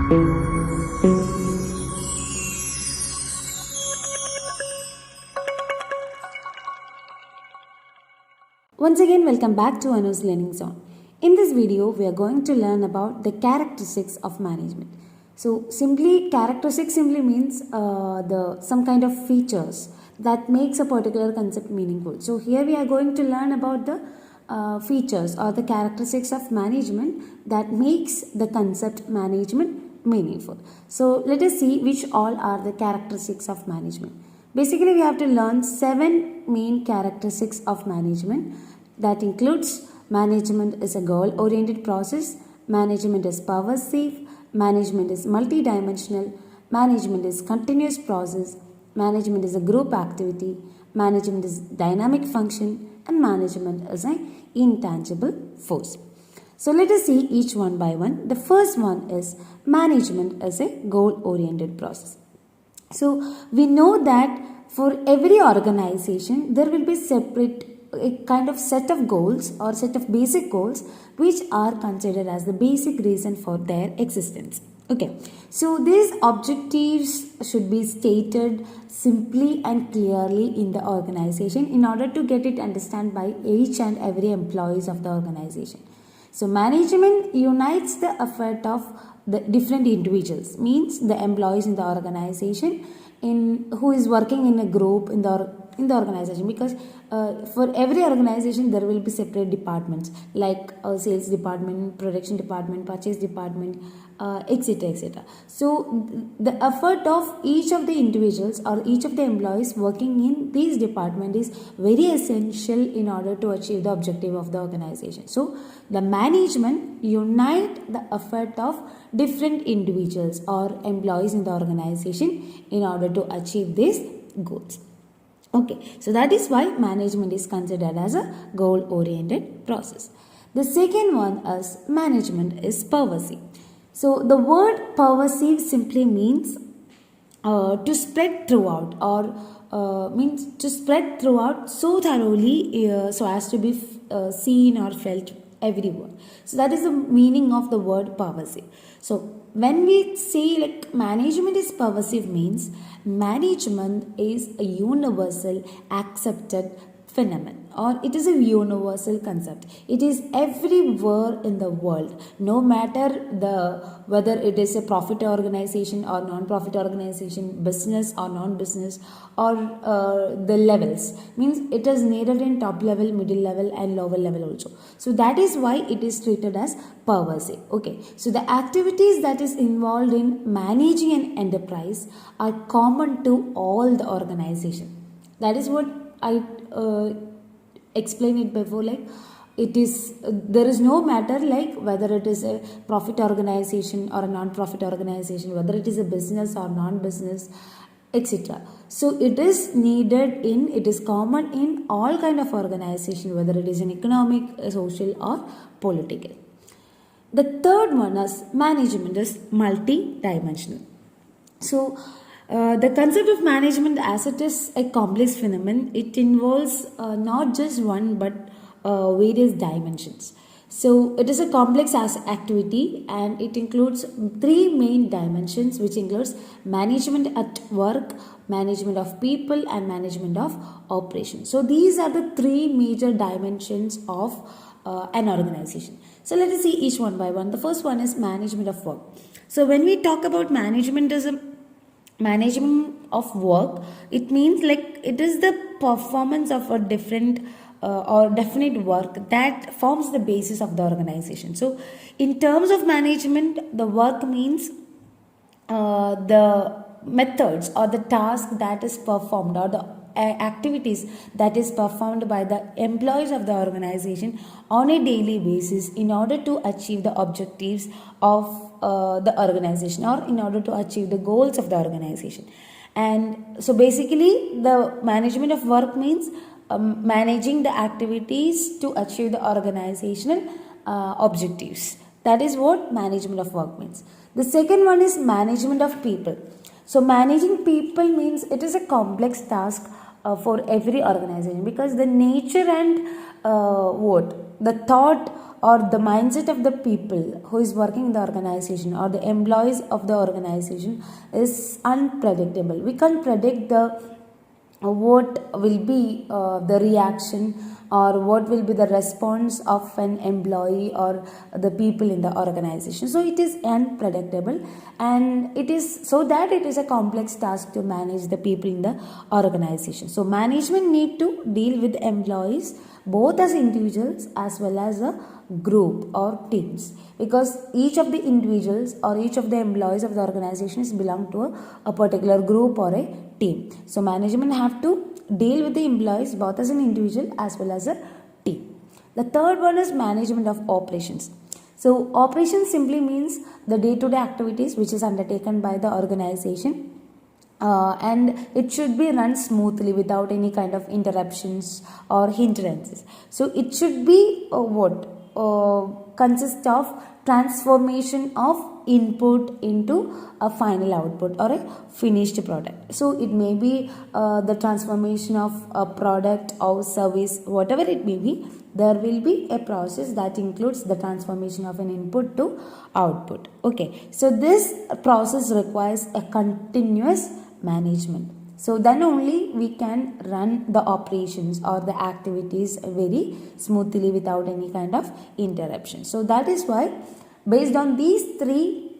Once again, welcome back to Anu's Learning Zone. In this video, we are going to learn about the characteristics of management. So, characteristics simply means the some kind of features that makes a particular concept meaningful. So, here we are going to learn about the features or the characteristics of management that makes the concept management meaningful. So, let us see which all are the characteristics of management. Basically, we have to learn 7 main characteristics of management. That includes management is a goal-oriented process, management is pervasive, management is multidimensional, management is continuous process, management is a group activity, management is dynamic function, and management is an intangible force. So let us see each one by one. The first one is management is a goal-oriented process. So we know that for every organization there will be a kind of set of goals or set of basic goals which are considered as the basic reason for their existence. Okay, so these objectives should be stated simply and clearly in the organization in order to get it understood by each and every employees of the organization. So management unites the effort of the different individuals, means the employees in the organization who is working in a group in the organization, because for every organization there will be separate departments like sales department, production department, purchase department, etc, etc. So the effort of each of the individuals or each of the employees working in these department is very essential in order to achieve the objective of the organization. So the management unite the effort of different individuals or employees in the organization in order to achieve these goals. Okay, so that is why management is considered as a goal-oriented process. The second one is management is pervasive. So the word pervasive simply means to spread throughout, or means to spread throughout so thoroughly so as to be seen or felt everywhere. So that is the meaning of the word pervasive. So when we say like management is pervasive, means management is a universal accepted phenomenon, or it is a universal concept. It is everywhere in the world, no matter whether it is a profit organization or non-profit organization, business or non-business, or the levels, means it is neither in top level, middle level and lower level also. So that is why it is treated as pervasive. Okay, so the activities that is involved in managing an enterprise are common to all the organization. That is what I explained it before, like it is there is no matter like whether it is a profit organization or a non-profit organization, whether it is a business or non-business, etc. So it is common in all kind of organization, whether it is an economic, social or political. The third one is management is multi-dimensional. So the concept of management, as it is a complex phenomenon, it involves not just one but various dimensions. So it is a complex activity and it includes 3 main dimensions, which includes management at work, management of people and management of operations. So these are the 3 major dimensions of an organization. So let us see each one by one. The first one is management of work. So when we talk about management of work, it means like it is the performance of a different or definite work that forms the basis of the organization. So in terms of management, the work means the methods or the task that is performed or the activities that is performed by the employees of the organization on a daily basis in order to achieve the objectives of the organization or in order to achieve the goals of the organization. And so basically the management of work means managing the activities to achieve the organizational objectives. That is what management of work means. The second one is management of people. So managing people means it is a complex task for every organization, because the nature and the thought or the mindset of the people who is working in the organization or the employees of the organization is unpredictable. We can't predict the what will be the reaction or what will be the response of an employee or the people in the organization. So it is unpredictable, and it is so that it is a complex task to manage the people in the organization. So management need to deal with employees both as individuals as well as a group or teams, because each of the individuals or each of the employees of the organization is belong to a particular group or a team. So management have to deal with the employees both as an individual as well as a team. The third one is management of operations. So operations simply means the day-to-day activities which is undertaken by the organization, and it should be run smoothly without any kind of interruptions or hindrances. So it should be consist of transformation of input into a final output or a finished product. So it may be the transformation of a product or service, whatever it may be. There will be a process that includes the transformation of an input to output. Okay, so this process requires a continuous management. So then only we can run the operations or the activities very smoothly without any kind of interruption. So that is why, based on these three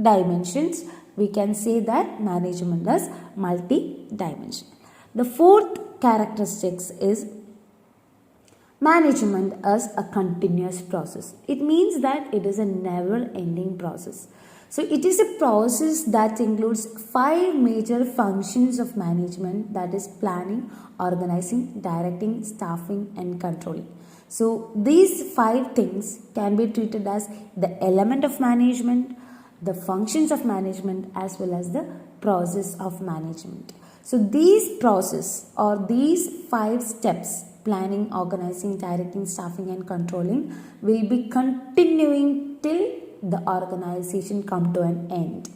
dimensions, we can say that management is multi-dimensional. The fourth characteristics is management as a continuous process. It means that it is a never-ending process. So it is a process that includes 5 major functions of management, that is planning, organizing, directing, staffing and controlling. So these 5 things can be treated as the element of management, the functions of management as well as the process of management. So these process or these 5 steps, planning, organizing, directing, staffing and controlling, will be continuing till the organization come to an end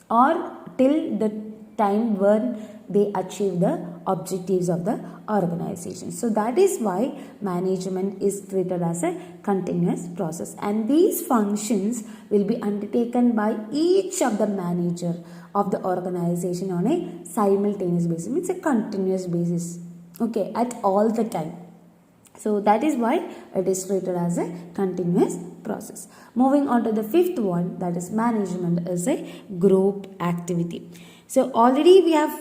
or till the time when they achieve the objectives of the organization. So that is why management is treated as a continuous process, and these functions will be undertaken by each of the manager of the organization on a simultaneous basis. It's a continuous basis, okay, at all the time. So that is why it is treated as a continuous process. Moving on to the fifth one, that is management is a group activity. So already we have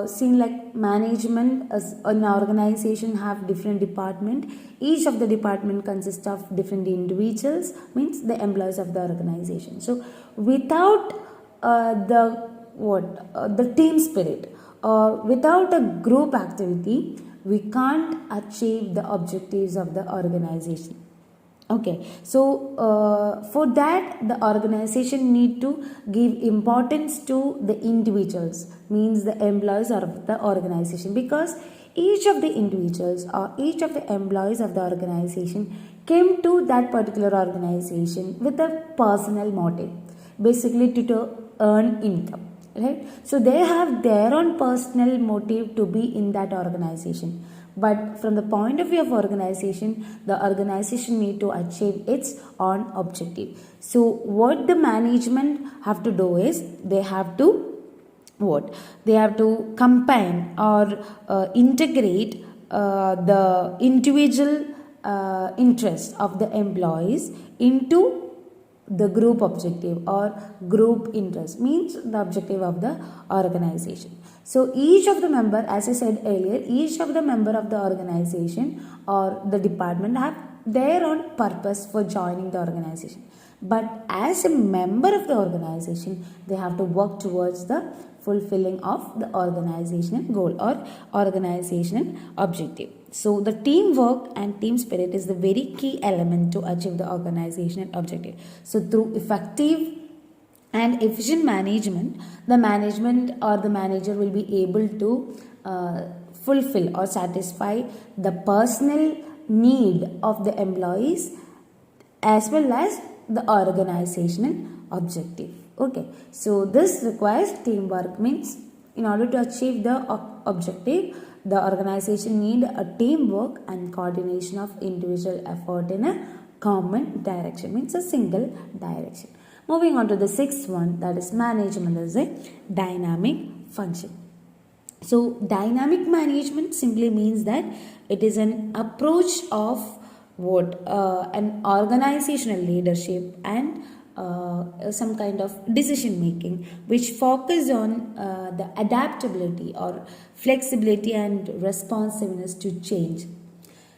seen like management as an organization have different department. Each of the department consists of different individuals, means the employees of the organization. So without the team spirit or without a group activity, we can't achieve the objectives of the organization. Okay, so for that the organization need to give importance to the individuals, means the employees of the organization, because each of the individuals or each of the employees of the organization came to that particular organization with a personal motive, basically to earn income. Right? So they have their own personal motive to be in that organization. But from the point of view of organization, the organization need to achieve its own objective. So what the management have to do is they have to They have to combine or integrate the individual interest of the employees into the group objective or group interest, means the objective of the organization. So each of the member, as I said earlier, each of the member of the organization or the department have their own purpose for joining the organization. But as a member of the organization, they have to work towards the fulfilling of the organizational goal or organizational objective. So the teamwork and team spirit is the very key element to achieve the organizational objective. So through effective and efficient management, the management or the manager will be able to fulfill or satisfy the personal need of the employees as well as the organizational objective. Okay, so this requires teamwork, means in order to achieve the objective, the organization need a teamwork and coordination of individual effort in a common direction, means a single direction. Moving on to the sixth one, that is management is a dynamic function. So dynamic management simply means that it is an approach of what an organizational leadership and some kind of decision making which focus on the adaptability or flexibility and responsiveness to change.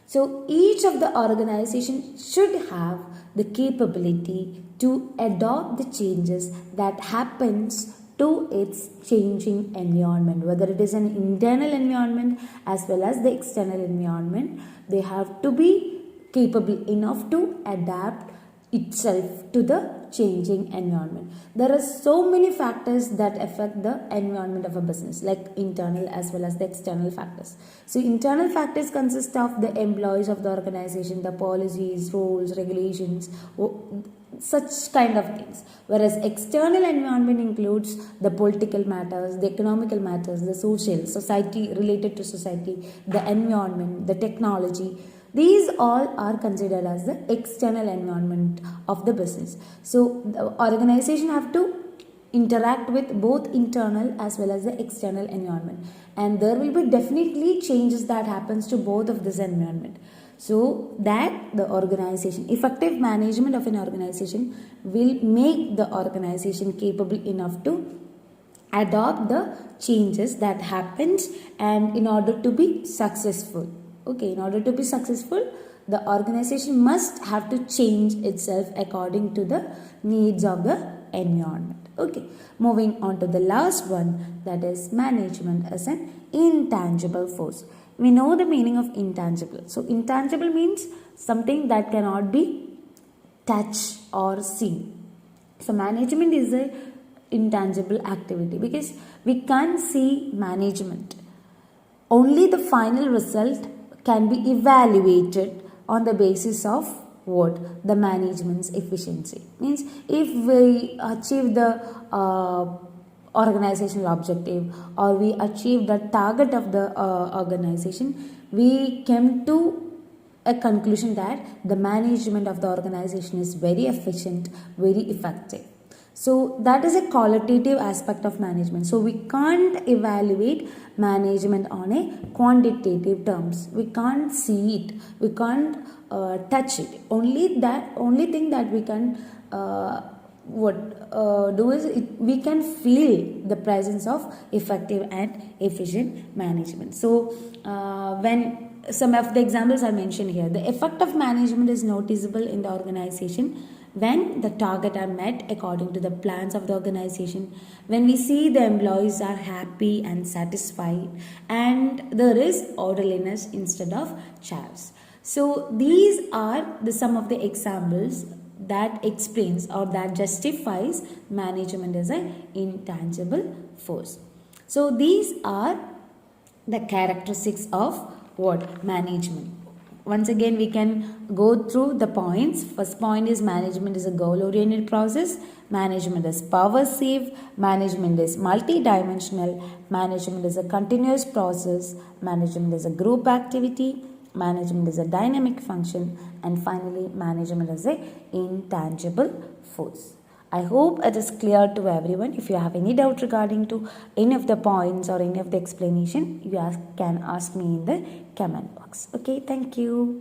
So each of the organization should have the capability to adopt the changes that happens to its changing environment, whether it is an internal environment as well as the external environment. They have to be capable enough to adapt itself to the changing environment. There are so many factors that affect the environment of a business, like internal as well as the external factors. So internal factors consist of the employees of the organization, the policies, rules, regulations, such kind of things. Whereas external environment includes the political matters, the economical matters, the society related to society, the environment, the technology. These all are considered as the external environment of the business. So the organization have to interact with both internal as well as the external environment, and there will be definitely changes that happens to both of this environment. So that the organization, effective management of an organization will make the organization capable enough to adopt the changes that happens, and in order to be successful. Okay, in order to be successful, the organization must have to change itself according to the needs of the environment. Okay, moving on to the last one, that is management as an intangible force. We know the meaning of intangible. So intangible means something that cannot be touched or seen. So management is a intangible activity because we can't see management. Only the final result can be evaluated on the basis of what? The management's efficiency. Means if we achieve the organizational objective or we achieve the target of the organization, we came to a conclusion that the management of the organization is very efficient, very effective. So that is a qualitative aspect of management. So we can't evaluate management on a quantitative terms. We can't see it. We can't touch it. Only thing that we can do is we can feel the presence of effective and efficient management. So when some of the examples are mentioned here, the effect of management is noticeable in the organization when the target are met according to the plans of the organization, when we see the employees are happy and satisfied, and there is orderliness instead of chaos. So these are some of the examples that explains or that justifies management as an intangible force. So these are the characteristics of what? Management. Once again, we can go through the points. First point is management is a goal-oriented process. Management is pervasive. Management is multidimensional. Management is a continuous process. Management is a group activity. Management is a dynamic function. And finally, management is a intangible force. I hope it is clear to everyone. If you have any doubt regarding to any of the points or any of the explanation, you can ask me in the comment box. Okay, thank you.